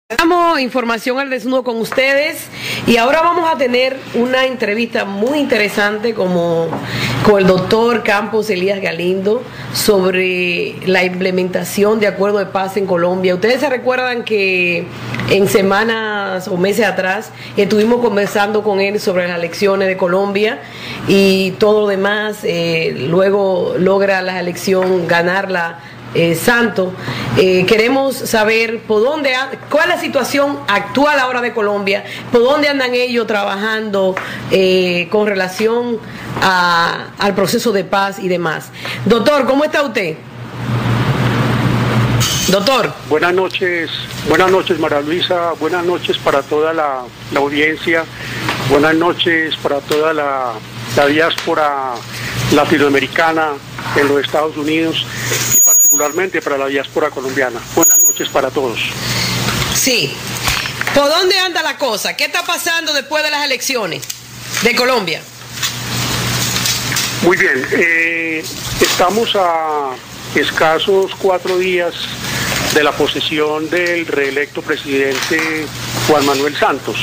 Damos información al desnudo con ustedes y ahora vamos a tener una entrevista muy interesante con el doctor Campos Elías Galindo sobre la implementación de acuerdo de paz en Colombia. Ustedes se recuerdan que en semanas o meses atrás estuvimos conversando con él sobre las elecciones de Colombia y todo lo demás, luego logra la elección ganarla Santos. Queremos saber cuál es la situación actual ahora de Colombia, por dónde andan ellos trabajando con relación al proceso de paz y demás. Doctor, ¿cómo está usted? Doctor. Buenas noches María Luisa, buenas noches para toda la audiencia, buenas noches para toda la diáspora latinoamericana en los Estados Unidos y particularmente para la diáspora colombiana. Buenas noches para todos. Sí. ¿Por dónde anda la cosa? ¿Qué está pasando después de las elecciones de Colombia? Muy bien. Estamos a escasos 4 días de la posesión del reelecto presidente Juan Manuel Santos.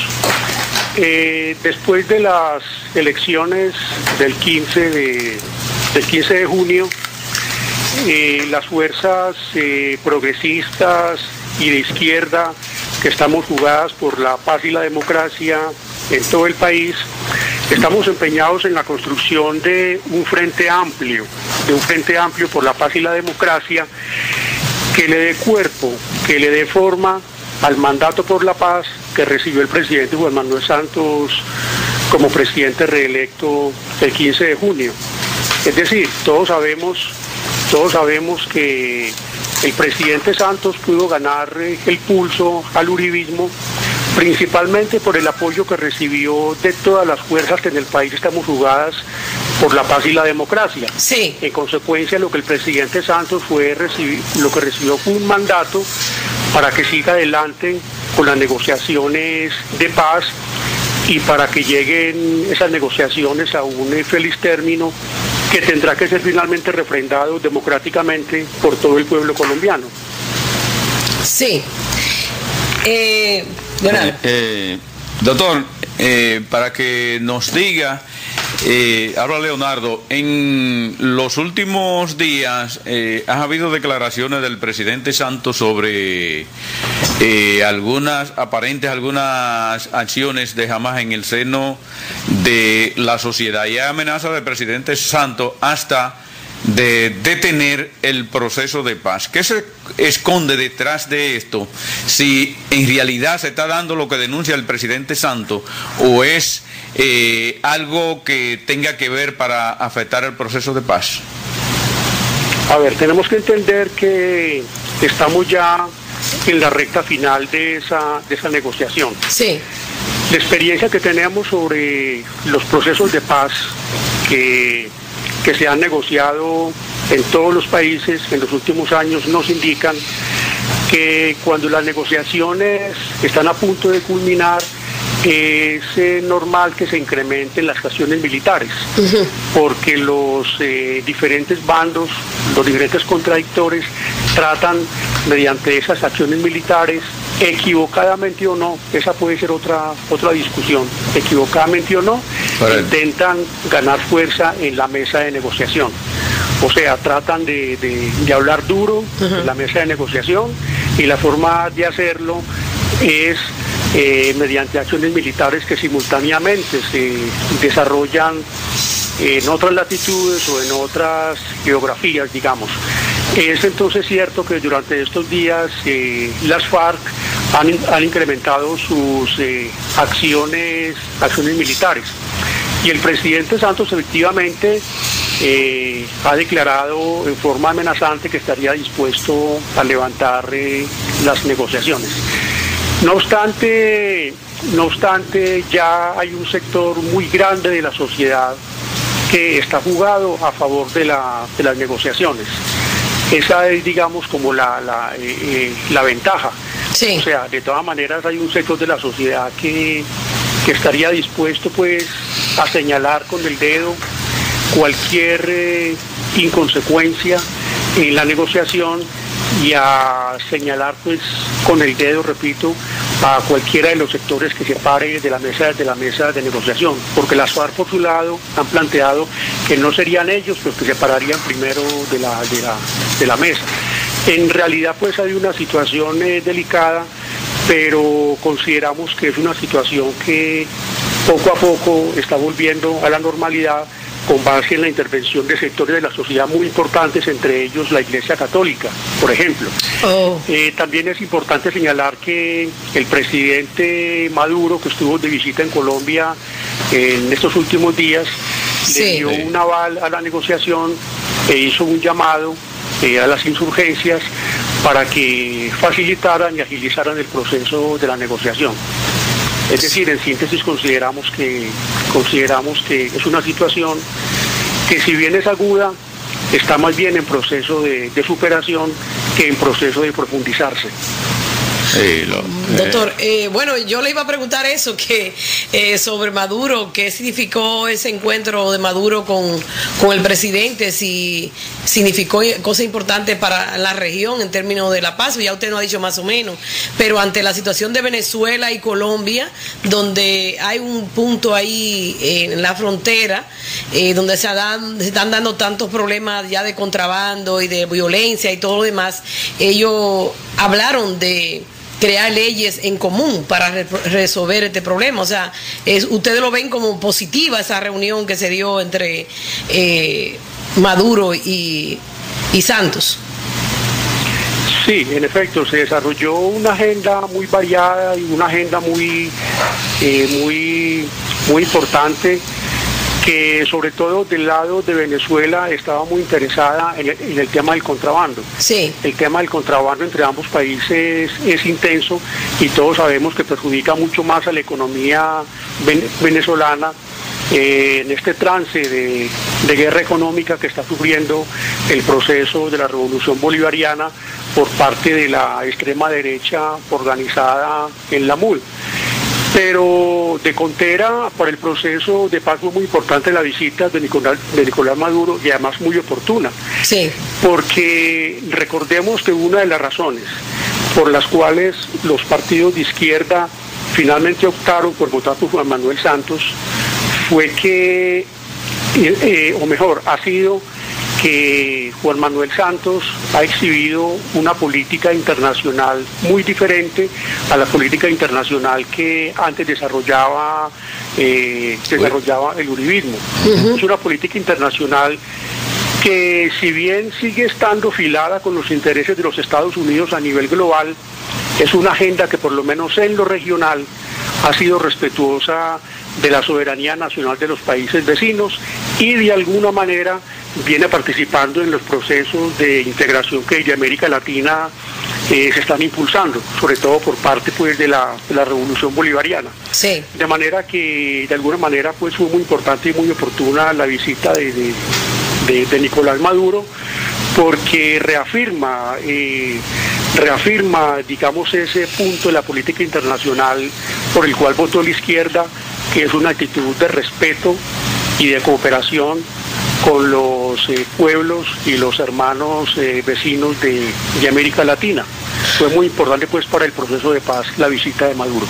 Después de las elecciones del 15 de junio, las fuerzas progresistas y de izquierda que estamos jugadas por la paz y la democracia en todo el país, estamos empeñados en la construcción de un frente amplio por la paz y la democracia que le dé cuerpo, que le dé forma al mandato por la paz que recibió el presidente Juan Manuel Santos como presidente reelecto el 15 de junio. Es decir, todos sabemos que el presidente Santos pudo ganar el pulso al uribismo principalmente por el apoyo que recibió de todas las fuerzas que en el país estamos jugadas por la paz y la democracia. Sí. En consecuencia, lo que el presidente Santos recibió fue un mandato para que siga adelante con las negociaciones de paz y para que lleguen esas negociaciones a un feliz término que tendrá que ser finalmente refrendado democráticamente por todo el pueblo colombiano. Sí. Doctor, para que nos diga, habla Leonardo, en los últimos días ha habido declaraciones del presidente Santos sobre algunas acciones de Hamas en el seno de la sociedad, y hay amenaza del presidente Santos hasta de detener el proceso de paz. ¿Qué se esconde detrás de esto? Si en realidad se está dando lo que denuncia el presidente Santos o es algo que tenga que ver para afectar el proceso de paz. A ver, tenemos que entender que estamos ya en la recta final de esa negociación. Sí. La experiencia que tenemos sobre los procesos de paz que se han negociado en todos los países en los últimos años nos indican que cuando las negociaciones están a punto de culminar es normal que se incrementen las acciones militares, porque los diferentes bandos, los diferentes contradictores tratan mediante esas acciones militares, equivocadamente o no, esa puede ser otra discusión, equivocadamente o no, intentan ganar fuerza en la mesa de negociación. O sea, tratan de hablar duro en la mesa de negociación, y la forma de hacerlo es mediante acciones militares que simultáneamente se desarrollan en otras latitudes o en otras geografías, digamos. Es entonces cierto que durante estos días las FARC han incrementado sus acciones militares, y el presidente Santos efectivamente ha declarado en forma amenazante que estaría dispuesto a levantar las negociaciones. No obstante, ya hay un sector muy grande de la sociedad que está jugado a favor de las negociaciones. Esa es, digamos, como la ventaja. Sí. O sea, de todas maneras hay un sector de la sociedad que estaría dispuesto, pues, a señalar con el dedo cualquier inconsecuencia en la negociación a señalar pues con el dedo, repito, a cualquiera de los sectores que se pare de la mesa de negociación, porque las FARC por su lado han planteado que no serían ellos los que se pararían primero de la mesa. En realidad pues hay una situación delicada, pero consideramos que es una situación que poco a poco está volviendo a la normalidad, con base en la intervención de sectores de la sociedad muy importantes, entre ellos la Iglesia Católica, por ejemplo. También es importante señalar que el presidente Maduro, que estuvo de visita en Colombia en estos últimos días, le dio un aval a la negociación e hizo un llamado a las insurgencias para que facilitaran y agilizaran el proceso de la negociación. Es decir, en síntesis consideramos que es una situación que, si bien es aguda, está más bien en proceso de superación que en proceso de profundizarse. Doctor, bueno, yo le iba a preguntar eso, que sobre Maduro, ¿qué significó ese encuentro de Maduro con el presidente? Si significó cosas importantes para la región en términos de la paz, ya usted nos ha dicho más o menos, pero ante la situación de Venezuela y Colombia, donde hay un punto ahí en la frontera, donde se están dando tantos problemas ya de contrabando y de violencia y todo lo demás, ellos hablaron de crear leyes en común para resolver este problema. O sea, ustedes lo ven como positiva esa reunión que se dio entre Maduro y Santos. Sí, en efecto, se desarrolló una agenda muy variada y una agenda muy importante, que sobre todo del lado de Venezuela estaba muy interesada en el tema del contrabando. Sí. El tema del contrabando entre ambos países es intenso y todos sabemos que perjudica mucho más a la economía venezolana en este trance de guerra económica que está sufriendo el proceso de la revolución bolivariana por parte de la extrema derecha organizada en la MUD. Pero de contera, para el proceso de paz fue muy importante la visita de Nicolás Maduro, y además muy oportuna. Sí. Porque recordemos que una de las razones por las cuales los partidos de izquierda finalmente optaron por votar por Juan Manuel Santos fue que, ha sido que Juan Manuel Santos ha exhibido una política internacional muy diferente a la política internacional que antes desarrollaba el uribismo. Es una política internacional que, si bien sigue estando filada con los intereses de los Estados Unidos a nivel global, es una agenda que, por lo menos en lo regional, ha sido respetuosa de la soberanía nacional de los países vecinos y de alguna manera viene participando en los procesos de integración que desde América Latina se están impulsando, sobre todo por parte pues de la revolución bolivariana. Sí. De manera que de alguna manera pues fue muy importante y muy oportuna la visita de Nicolás Maduro, porque reafirma digamos ese punto de la política internacional por el cual votó la izquierda, que es una actitud de respeto y de cooperación con los pueblos y los hermanos vecinos de América Latina. Fue muy importante pues para el proceso de paz la visita de Maduro.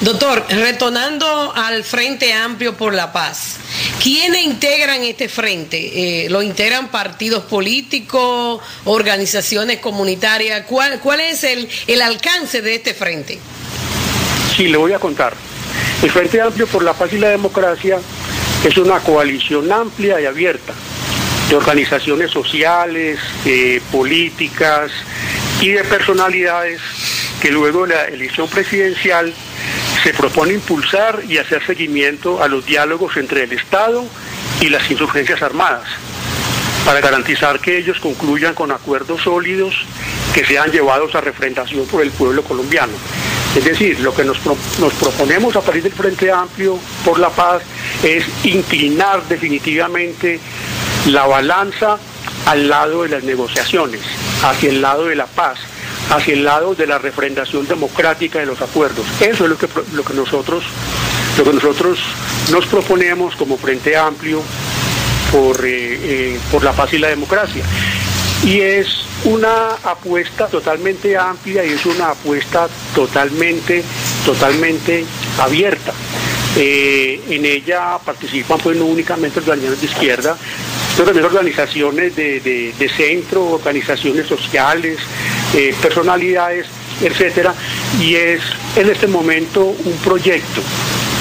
Doctor, retornando al Frente Amplio por la Paz, ¿quiénes integran este frente? ¿Lo integran partidos políticos, organizaciones comunitarias? ¿Cuál es el alcance de este frente? Sí, le voy a contar. El Frente Amplio por la Paz y la Democracia es una coalición amplia y abierta de organizaciones sociales, políticas y de personalidades que luego de la elección presidencial se propone impulsar y hacer seguimiento a los diálogos entre el Estado y las insurgencias armadas, para garantizar que ellos concluyan con acuerdos sólidos que sean llevados a refrendación por el pueblo colombiano. Es decir, lo que nos proponemos a partir del Frente Amplio por la Paz es inclinar definitivamente la balanza al lado de las negociaciones, hacia el lado de la paz, hacia el lado de la refrendación democrática de los acuerdos. Eso es lo que nosotros nos proponemos como Frente Amplio por la Paz y la Democracia. y es una apuesta totalmente amplia y es una apuesta totalmente abierta. En ella participan pues no únicamente organizaciones de izquierda, sino también organizaciones de centro, organizaciones sociales, personalidades, etcétera, y es en este momento un proyecto,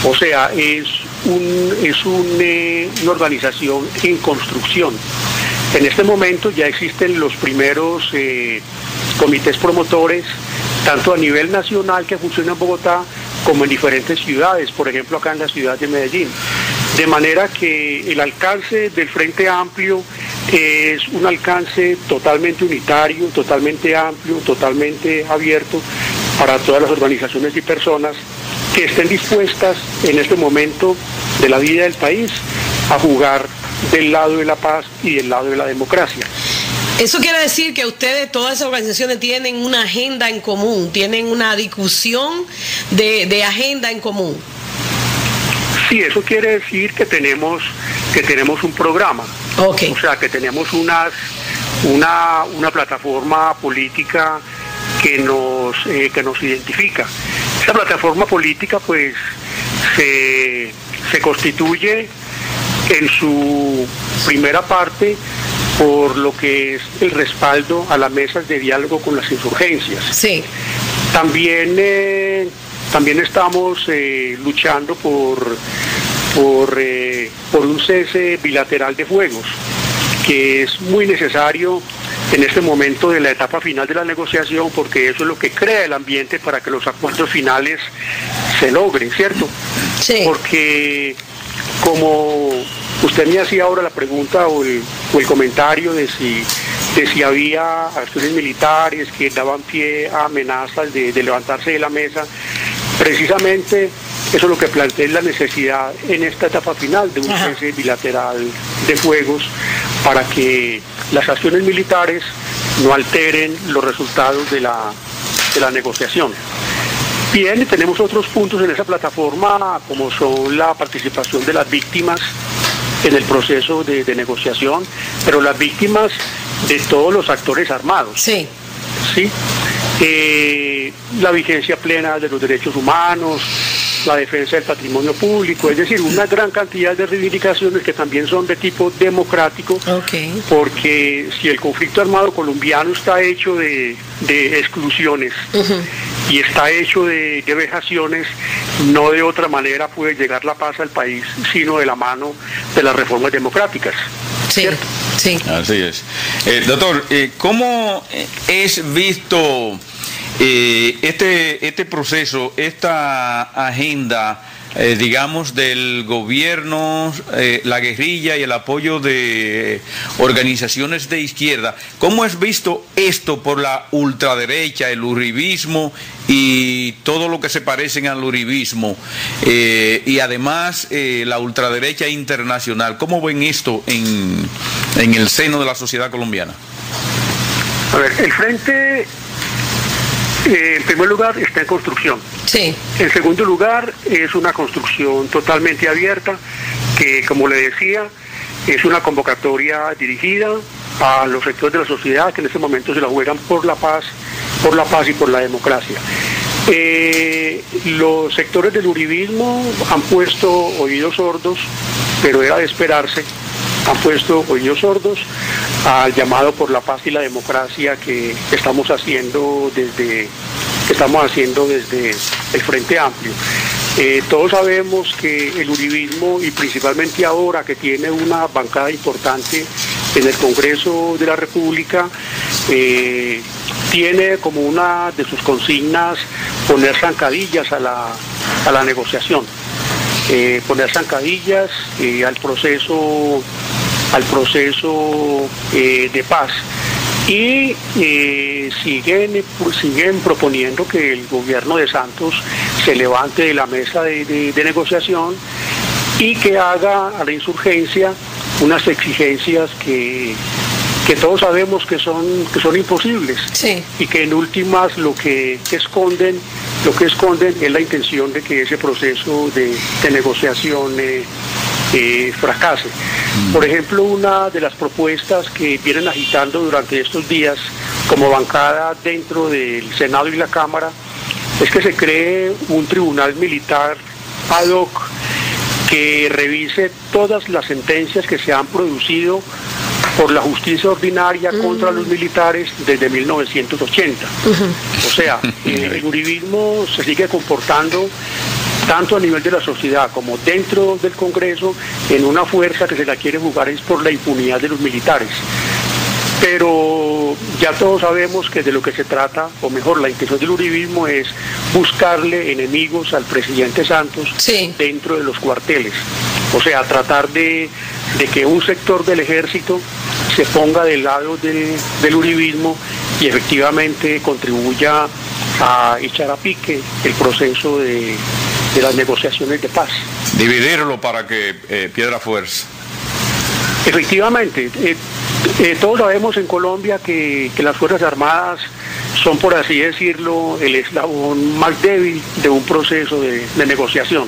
o sea, es una organización en construcción. En este momento ya existen los primeros comités promotores, tanto a nivel nacional que funcionan en Bogotá, como en diferentes ciudades, por ejemplo acá en la ciudad de Medellín. De manera que el alcance del Frente Amplio es un alcance totalmente unitario, totalmente amplio, totalmente abierto para todas las organizaciones y personas que estén dispuestas en este momento de la vida del país a jugar del lado de la paz y del lado de la democracia. Eso quiere decir que ustedes, todas esas organizaciones, tienen una agenda en común, tienen una discusión de agenda en común. Sí, eso quiere decir que tenemos un programa. Okay. O sea, que tenemos una plataforma política que nos identifica. Esa plataforma política pues se constituye en su primera parte por lo que es el respaldo a las mesas de diálogo con las insurgencias. Sí. También estamos luchando por un cese bilateral de fuegos, que es muy necesario en este momento de la etapa final de la negociación, porque eso es lo que crea el ambiente para que los acuerdos finales se logren, ¿cierto? Sí. Porque como usted me hacía ahora la pregunta o el comentario de si había acciones militares que daban pie a amenazas de levantarse de la mesa, precisamente eso es lo que plantea la necesidad en esta etapa final de un cese bilateral de fuegos para que las acciones militares no alteren los resultados de la negociación. Bien, tenemos otros puntos en esa plataforma, como son la participación de las víctimas en el proceso de negociación, pero las víctimas de todos los actores armados. Sí. ¿Sí? La vigencia plena de los derechos humanos, la defensa del patrimonio público, es decir, una gran cantidad de reivindicaciones que también son de tipo democrático, porque si el conflicto armado colombiano está hecho de exclusiones y está hecho de vejaciones, no de otra manera puede llegar la paz al país, sino de la mano de las reformas democráticas. Sí, ¿cierto? Sí. Así es. Doctor, ¿cómo es visto este proceso, esta agenda, digamos, del gobierno, la guerrilla y el apoyo de organizaciones de izquierda? ¿Cómo es visto esto por la ultraderecha, el uribismo y todo lo que se parecen al uribismo? Y además la ultraderecha internacional. ¿Cómo ven esto en el seno de la sociedad colombiana? A ver, el frente... en primer lugar, está en construcción. Sí. En segundo lugar, es una construcción totalmente abierta, que, como le decía, es una convocatoria dirigida a los sectores de la sociedad que en este momento se la juegan por la paz y por la democracia. Los sectores del uribismo han puesto oídos sordos, pero era de esperarse, han puesto oídos sordos al llamado por la paz y la democracia que estamos haciendo desde el Frente Amplio. Todos sabemos que el uribismo, y principalmente ahora que tiene una bancada importante en el Congreso de la República, tiene como una de sus consignas poner zancadillas a la negociación, poner zancadillas al proceso de paz, y siguen proponiendo que el gobierno de Santos se levante de la mesa de negociación y que haga a la insurgencia unas exigencias que todos sabemos que son imposibles. Sí. Y que en últimas lo que esconden es la intención de que ese proceso de negociación fracase. Por ejemplo, una de las propuestas que vienen agitando durante estos días como bancada dentro del Senado y la Cámara es que se cree un tribunal militar ad hoc que revise todas las sentencias que se han producido por la justicia ordinaria contra los militares desde 1980. O sea, el uribismo se sigue comportando tanto a nivel de la sociedad como dentro del Congreso en una fuerza que se la quiere jugar es por la impunidad de los militares. Pero ya todos sabemos que de lo que se trata, o mejor, la intención del uribismo es buscarle enemigos al presidente Santos dentro de los cuarteles. O sea, tratar de que un sector del ejército se ponga del lado del uribismo y efectivamente contribuya a echar a pique el proceso de las negociaciones de paz. Dividirlo para que pierda fuerza. Efectivamente, todos sabemos en Colombia que las Fuerzas Armadas son, por así decirlo, el eslabón más débil de un proceso de negociación.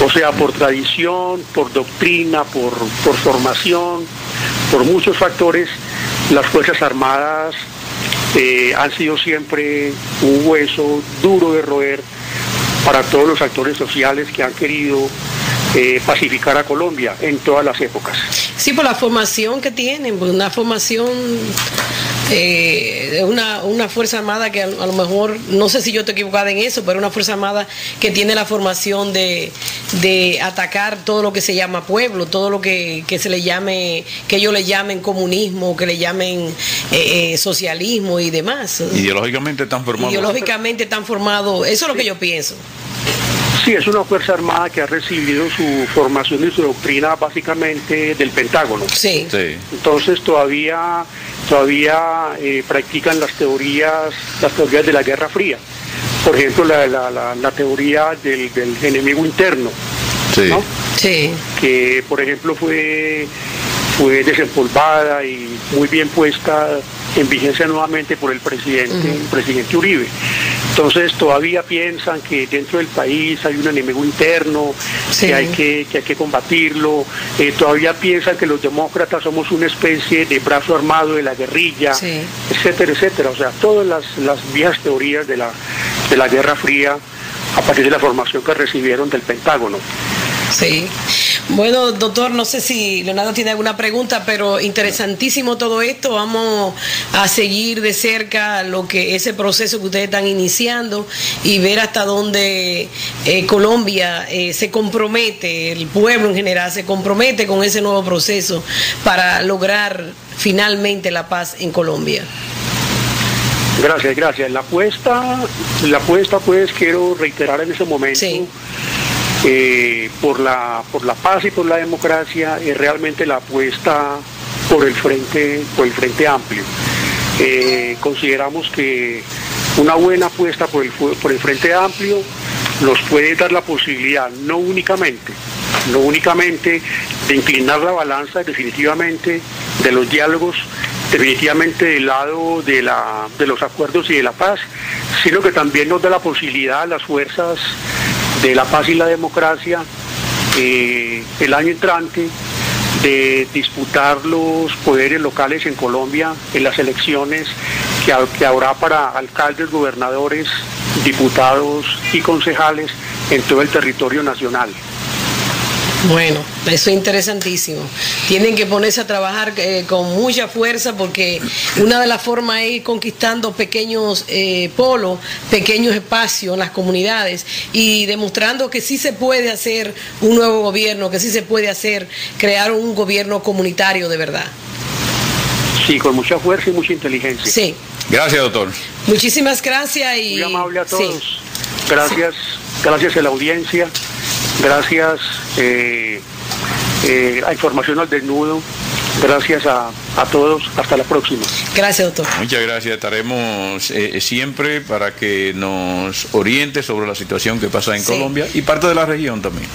O sea, por tradición, por doctrina, por formación, por muchos factores, las Fuerzas Armadas han sido siempre un hueso duro de roer para todos los actores sociales que han querido pacificar a Colombia en todas las épocas. Sí, por la formación que tienen, una formación, una Fuerza Armada que a lo mejor, no sé si yo estoy equivocada en eso, pero una Fuerza Armada que tiene la formación de atacar todo lo que se llama pueblo, todo lo que se le llame, que ellos le llamen comunismo, que le llamen socialismo y demás. Ideológicamente están formados. Ideológicamente están formados, eso es lo que yo pienso. Sí, es una Fuerza Armada que ha recibido su formación y su doctrina básicamente del Pentágono. Sí. Entonces todavía practican las teorías de la Guerra Fría. Por ejemplo, la teoría del enemigo interno, ¿no? Sí. Que por ejemplo fue desempolvada y muy bien puesta en vigencia nuevamente por el presidente Uribe. Entonces todavía piensan que dentro del país hay un enemigo interno, que hay que combatirlo. Todavía piensan que los demócratas somos una especie de brazo armado de la guerrilla, etcétera, etcétera. O sea, todas las viejas teorías de la Guerra Fría a partir de la formación que recibieron del Pentágono. Sí. Bueno, doctor, no sé si Leonardo tiene alguna pregunta, pero interesantísimo todo esto. Vamos a seguir de cerca ese proceso que ustedes están iniciando y ver hasta dónde Colombia se compromete, el pueblo en general se compromete con ese nuevo proceso para lograr finalmente la paz en Colombia. Gracias. La apuesta pues quiero reiterar en ese momento. Por la paz y por la democracia es realmente la apuesta por el frente amplio. Consideramos que una buena apuesta por el frente amplio nos puede dar la posibilidad no únicamente de inclinar la balanza definitivamente de los diálogos, definitivamente del lado de los acuerdos y de la paz, sino que también nos da la posibilidad a las fuerzas de la paz y la democracia el año entrante de disputar los poderes locales en Colombia en las elecciones que habrá para alcaldes, gobernadores, diputados y concejales en todo el territorio nacional. Bueno, eso es interesantísimo. Tienen que ponerse a trabajar con mucha fuerza porque una de las formas es ir conquistando pequeños polos, pequeños espacios en las comunidades y demostrando que sí se puede hacer un nuevo gobierno, que sí se puede crear un gobierno comunitario de verdad. Sí, con mucha fuerza y mucha inteligencia. Sí. Gracias, doctor. Muchísimas gracias. Muy amable a todos. Gracias a la audiencia. Gracias a Información al Desnudo. Gracias a todos. Hasta la próxima. Gracias, doctor. Muchas gracias. Estaremos siempre para que nos oriente sobre la situación que pasa en Colombia y parte de la región también.